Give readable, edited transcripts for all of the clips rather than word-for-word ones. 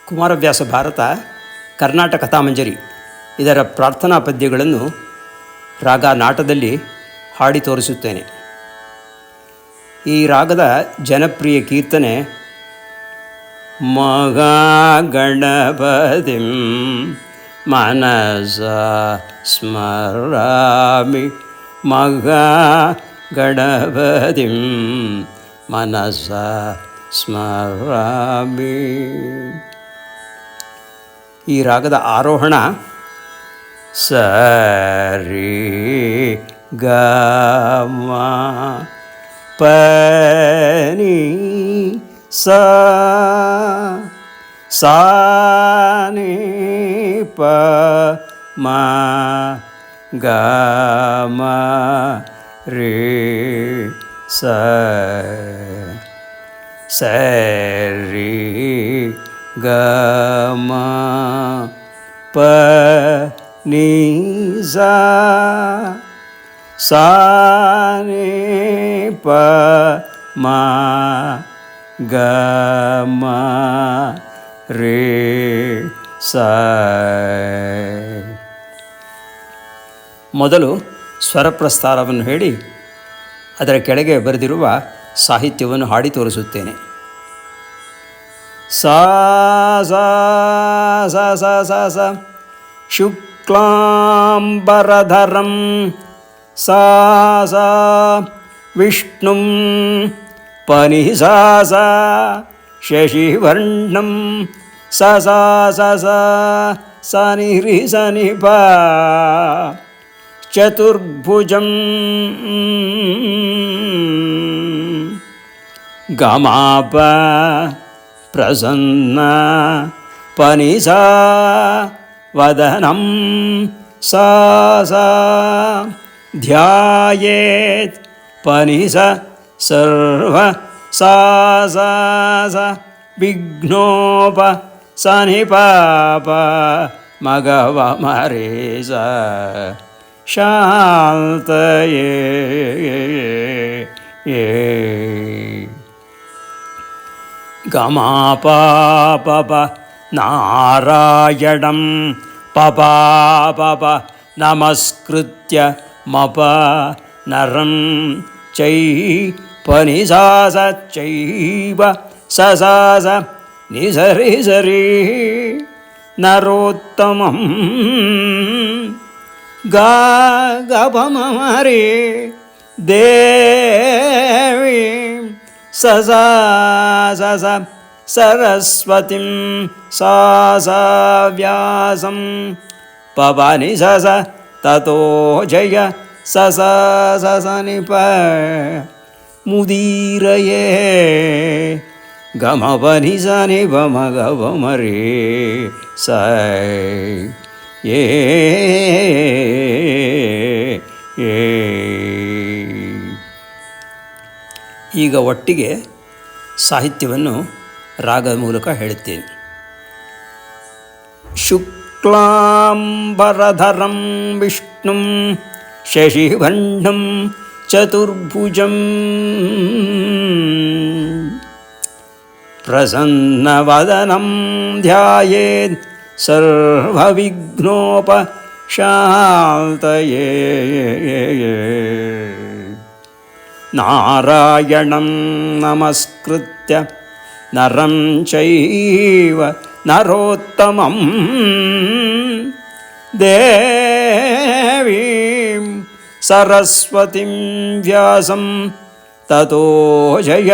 ಕುಮಾರವ್ಯಾಸ ಭಾರತ ಕರ್ನಾಟಕ ಕಥಾಮಂಜರಿ ಇದರ ಪ್ರಾರ್ಥನಾ ಪದ್ಯಗಳನ್ನು ರಾಗ ನಾಟದಲ್ಲಿ ಹಾಡಿ ತೋರಿಸುತ್ತೇನೆ. ಈ ರಾಗದ ಜನಪ್ರಿಯ ಕೀರ್ತನೆ ಮಹಾಗಣಪತಿಂ ಮನಸ ಸ್ಮರಾಮಿ, ಮಹಾಗಣಪತಿಂ ಮನಸ ಸ್ಮರಾಮಿ. ಈ ರಾಗದ ಆರೋಹಣ ಸರಿ ಗ ಮ ಪನಿ ಸ ಸಾ ನಿ ಪ ಮ ಗ ಮ ರೇ ಸ ಸರಿ ಗ ಮ ಪ ನೀ ಸಾ ಸಾ ನಿ ಪ ಮ ಗ ಮ ರೇ ಸ. ಮೊದಲು ಸ್ವರಪ್ರಸ್ತಾರವನ್ನು ಹೇಳಿ ಅದರ ಕೆಳಗೆ ಬರೆದಿರುವ ಸಾಹಿತ್ಯವನ್ನು ಹಾಡಿ ತೋರಿಸುತ್ತೇನೆ. ಸಾ ಸಾ ಸ ಸ ಸ ಸ ಶುಕ್ಲಾಂಬರಧರಂ ಸಾ ಸಾ ವಿಷ್ಣುಂ ಪನಿ ಸಾ ಸಾ ಶಶಿವರ್ಣಂ ಸ ಸಾ ಸ ಸ ಸ ನಿ ರಿ ಸ ನಿ ಪ ಚತುರ್ಭುಜಂ ಗ ಮ ಪ ಪ್ರಸನ್ನ ಪನಿ ಸಾ ವದನಂ ಸಾ ಸಾ ಧ್ಯಾಯೇತ್ ಪನಿ ಸ ಸರ್ವ ಸಾ ಸಾ ಸ ವಿಘ್ನೋಪ ಸ ನಿ ಪ ಪ ಮಗವ ಮರೇ ಸ ಶಾಂತಯೇ ಗ ಮ ಪ ಪ ಪ ನಾರಾಯಣಂ ಪ ಪ ಪ ಪ ನಮಸ್ಕೃತ್ಯ ಮ ಪ ನರಂ ಚೈ ಪನಿ ಸಾ ಸ ಚೈವ ಸ ಸಾ ಸ ನಿ ಸ ರಿ ಸ ರಿ ನರೋತ್ತಮಂ ಗ ಗ ಪ ಮ ಮ ರೇ ದೇವಿ ಸ ಸಾ ಸ ಸ ಸರಸ್ವತಿಂ ಸಾ ಸಾ ವ್ಯಾಸಂ ಪ ಪ ನಿ ಸ ಸ ತತೋ ಜಯ ಸ ಸ ಸ ಸ ನಿ ಪ ಮುದೀರಯೇ ಗ ಮ ಪ ನಿ ಸ ನಿ ಪ ಮ ಗ ಪ ಮ ರೇ ಸ ಏ ಈಗ ಒಟ್ಟಿಗೆ ಸಾಹಿತ್ಯವನ್ನು ರಾಗದ ಮೂಲಕ ಹೇಳುತ್ತೇನೆ. ಶುಕ್ಲಾಂಬರಧರಂ ವಿಷ್ಣುಂ ಶಶಿವರ್ಣಂ ಚತುರ್ಭುಜಂ ಪ್ರಸನ್ನವದನಂ ಧ್ಯಾಯೇತ್ ಸರ್ವವಿಘ್ನೋಪ ಶಾಂತಯೇ. ನಾರಾಯಣಂ ನಮಸ್ಕೃತ್ಯ ನರಂ ಚೈವ ನರೋತ್ತಮಂ ದೇವೀಂ ಸರಸ್ವತಿಂ ವ್ಯಾಸಂ ತತೋ ಜಯ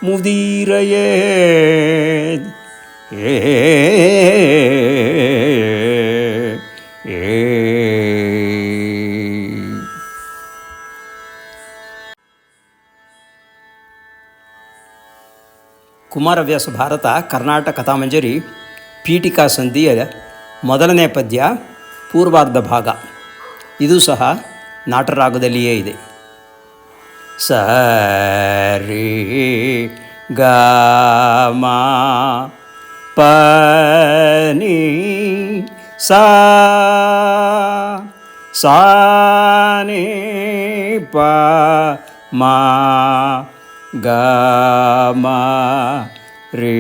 ಮುದೀರಯೇತ್. ಕುಮಾರವ್ಯಾಸ ಭಾರತ ಕರ್ನಾಟಕ ಕಥಾಮಂಜರಿ ಪೀಠಿಕಾ ಸಂಧಿಯ ಮೊದಲನೇ ಪದ್ಯ ಪೂರ್ವಾರ್ಧ ಭಾಗ. ಇದು ಸಹ ನಾಟರಾಗದಲ್ಲಿಯೇ ಇದೆ. ಸರಿ ಗ ಮ ಪ ನಿ ಸಾ ಸಾ ನಿ ಪ ಮ ಗ ಮ ರೇ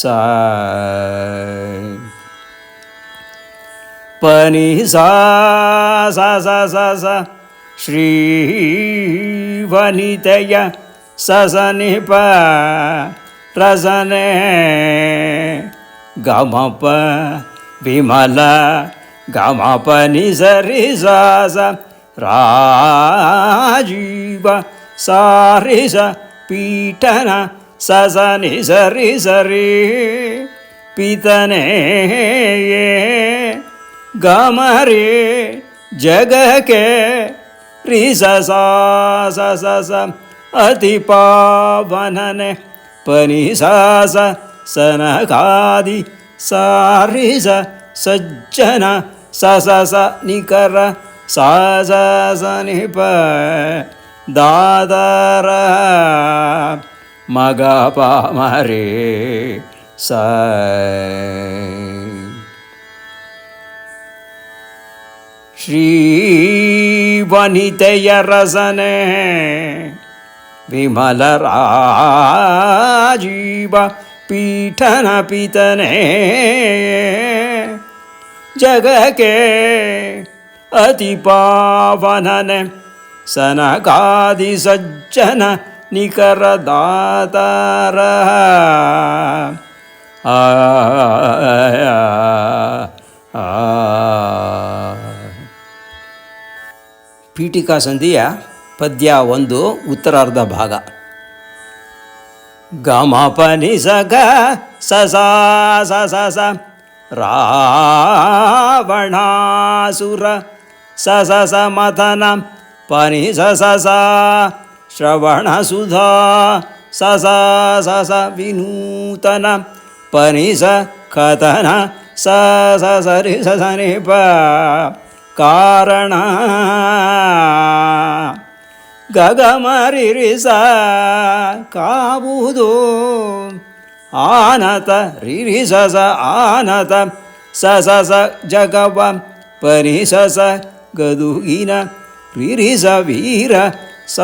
ಸ ಸ ಪನಿ ಸಾ ಸ ಸ ಸ ಸ ಶ್ರೀ ವನಿತೆಯ ಸಸನಿ ಪ ರಸನೆ ಗಮಪ ವಿಮಲ ಗಮಪ ನಿಸರಿ ಸ ರಾಜೀವ ಸಾರಿಸ ಪೀಠನ ಸಸನಿ ಸರಿ ಸರಿ ಪಿತನೇ ಗಮರಿ ಜಗಕ್ಕೆ ರಿ ಸ ಸ ಅತಿ ಪಾವನನೆ ಪನಿ ಸ ಸನಕಾದಿ ಸಾರಿ ಸಜ್ಜನ ಸ ನಿಕರ ಸ ನಿಪ ದಾದರ ಮಗ ಪಾಮರೇ ಸ ಶ್ರೀ ವನಿತೆಯ ರಸನೆ ವಿಮಲ ರಾಜೀವ ಪೀಠನ ಪಿತನೆ ಜಗಕ್ಕೆ ಅತಿ ಪಾವನನೆ ಸನಕಾದಿ ಸಜ್ಜನ ನಿಕರ ದಾತಾರ ಪೀಠಿಕಾ ಸಂಧಿಯ ಪದ್ಯ 1 ಉತ್ತರಾರ್ಧ ಭಾಗ. ಗಮಪನಿ ಸಗ ಸ ಸ ರಾವಣಾಸುರ ಸ ಮಥನ ಪನಿ ಸ ಶ್ರವಣ ಸುಧಾ ಸ ವಿನೂತನ ಪನಿ ಸ ಕಥನ ಸರಿ ಸನಿ ಪ ಕಾರಣ ಗಗಮರಿ ಸ ಕಾವುದು ಆನತ ರಿರಿ ಸ ಆನತ ಸ ಜಗವ ಪರಿ ಸ ಗದುಗಿನ ರಿರಿ ಸ ವೀರ ಸ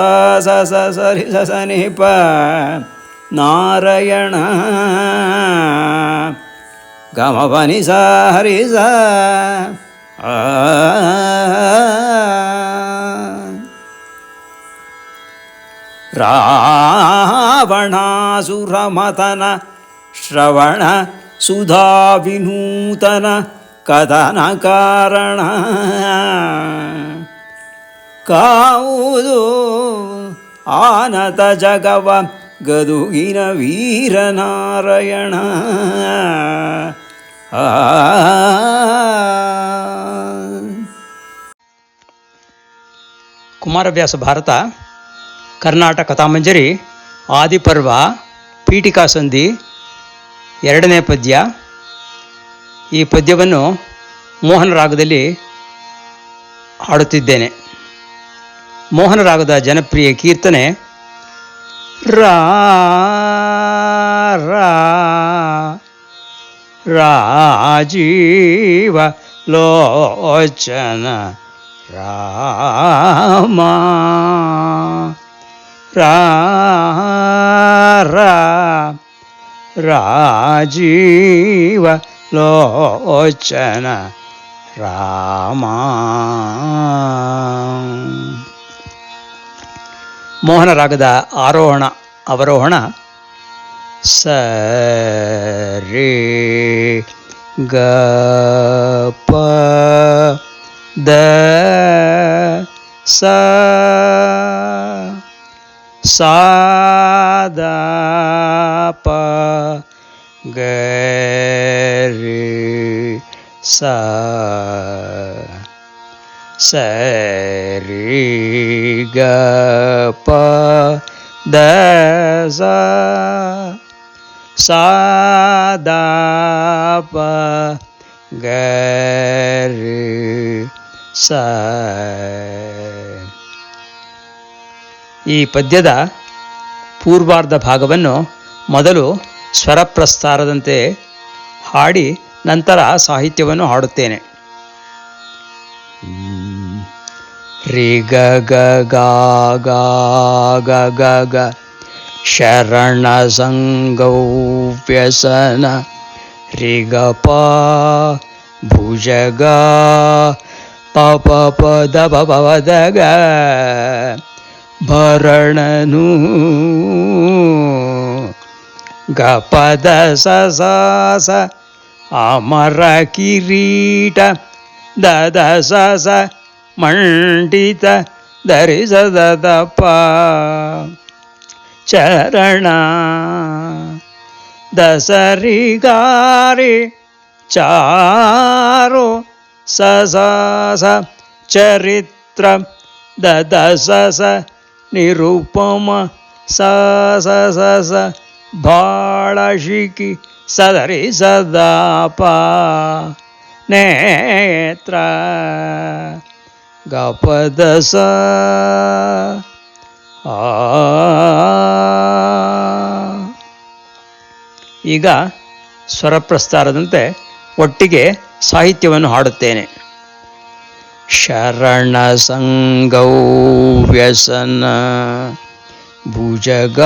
ಸರಿ ಸನಿ ಪ ನಾರಾಯಣ ಗಮ ಪನಿ ಸ ಹರಿ ಸ ರಾವಣಾಸುರ ಮಥನ ಶ್ರವಣ ಸುಧಾ ವಿನೂತನ ಕಥನ ಕಾರಣ ಕಾವುದು ಆನತ ಜಗವ ಗದುಗಿನ ವೀರನಾರಾಯಣ ಕುಮಾರವ್ಯಾಸ ಭಾರತ ಕರ್ನಾಟಕ ಕಥಾಮಂಜರಿ ಆದಿಪರ್ವ ಪೀಠಿಕಾ ಸಂಧಿ 2ನೇ ಪದ್ಯ. ಈ ಪದ್ಯವನ್ನು ಮೋಹನ ರಾಗದಲ್ಲಿ ಹಾಡುತ್ತಿದ್ದೇನೆ. ಮೋಹನ ರಾಗದ ಜನಪ್ರಿಯ ಕೀರ್ತನೆ ರಾ ರಾಜೀವ ಲೋಚನ ರಾಮ ರಾಜೀವ ಲೋಚನ ರಾಮ. ಮೋಹನ ರಾಗದ ಆರೋಹಣ ಅವರೋಹಣ ಸ ರೇ ಗ ಪ ದ ಸ ಸಾ ದ ಪ ಗ ರೇ ಸ ಸ ರೇ ಗ ಪ ದ ಸ ಸಾ ದ ಪ ಗ ರೇ ಸ. ಈ ಪದ್ಯದ ಪೂರ್ವಾರ್ಧ ಭಾಗವನ್ನು ಮೊದಲು ಸ್ವರಪ್ರಸ್ತಾರದಂತೆ ಹಾಡಿ ನಂತರ ಸಾಹಿತ್ಯವನ್ನು ಹಾಡುತ್ತೇನೆ. ರಿ ಗ ಗ ಗ ಗ ಗ ಗ ಶರಣಸಂಗೌ ವ್ಯಸನ ರಿಗಪ ಭುಜಗ ಪಪ ಪದ ಪವದಗ ಭರಣನು ಗಪದ ಸಸಾಸ ಅಮರ ಕಿರೀಟ ದದ ಸಸ ಮಂಡಿತ ಧರಿಸದಪ್ಪ ಚರಣ ದಸರಿಗಾರಿ ಚಾರೋ ಸಸಾಸ ಚರಿತ್ರ ದದ ಸಸ ನಿರುಪಮ ಸಸ ಸಸ ಭಾಳಶಿಕಿ ಸದರಿ ಸದಾಪ ನೇತ್ರ ಗಪದ ಸ ಈಗ ಸ್ವರಪ್ರಸ್ತಾರದಂತೆ ಒಟ್ಟಿಗೆ ಸಾಹಿತ್ಯವನ್ನು ಹಾಡುತ್ತೇನೆ. ಶರಣಸಂಗೌ ವ್ಯಸನ ಭುಜಗಾಭರಣ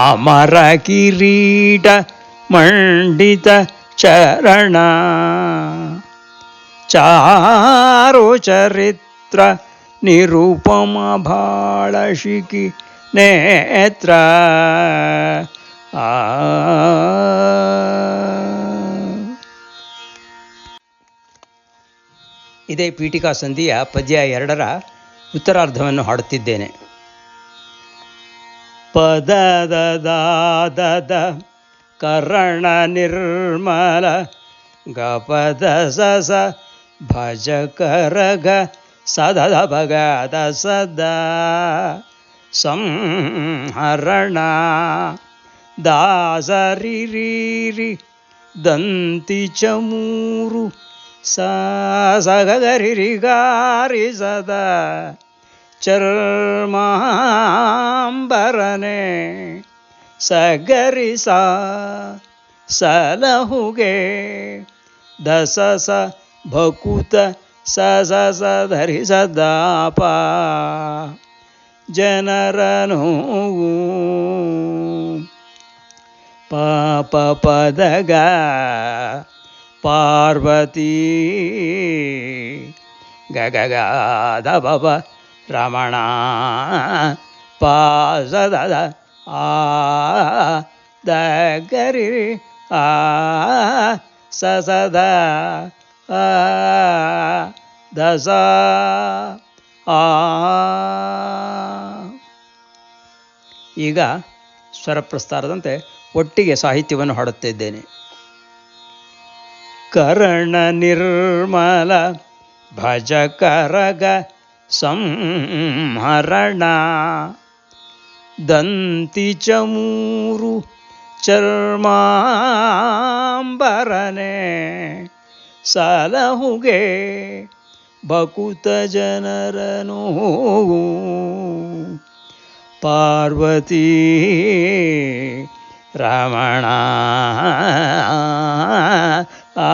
ಅಮರ ಕಿರೀಟ ಮಂಡಿತ ಚರಣ ಚಾರೋ ಚರಿತ್ರ ನಿರುಪಮ ಭಾಳಶಿಕಿ ನೇತ್ರ ಇದೇ ಪೀಠಿಕಾ ಸಂಧಿಯ ಪದ್ಯ 2ರ ಉತ್ತರಾರ್ಧವನ್ನು ಹಾಡುತ್ತಿದ್ದೇನೆ. ಪದದ ದಾದದ ಕರ್ಣ ನಿರ್ಮಲ ಗಪದ ಸಸ ಭಜ ಕರಗ ಸದದ ಭಗದ ಸದಾ ಸಂಹರಣ ದಾಸರಿರಿ ದಂತಿ ಚಮೂರು ಸಗರಿಗಾರಿ ಸದಾ ಚರ್ಮಾಂಬರನೆ ಸಗರಿ ಸಲಹುಗೆ ದಸಸ ಭಕುತ ಸಸ ಧರಿ ಸದಾಪ ಜನರನು ಪಾಪ ಪದಗ ಪಾರ್ವತಿ ಗಗಗಾದ ಬಬ ರಮಣ ಪಾಸದ ಆ ದಗರಿ ಆ ಸಸದ ಆ ದಸ ಆ. ಈಗ ಸ್ವರಪ್ರಸ್ತಾರದಂತೆ ಒಟ್ಟಿಗೆ ಸಾಹಿತ್ಯವನ್ನು ಹಾಡುತ್ತಿದ್ದೇನೆ. ಕರ್ಣ ನಿರ್ಮಲ ಭಜ ಕರಗ ಸಂಹರಣ ದಂತಿ ಚಮೂರು ಚರ್ಮಾಂಬರನೆ ಸಲಹುಗೆ ಭಕುತ ಜನರನು ಪಾರ್ವತಿ ರಮಣ ಆ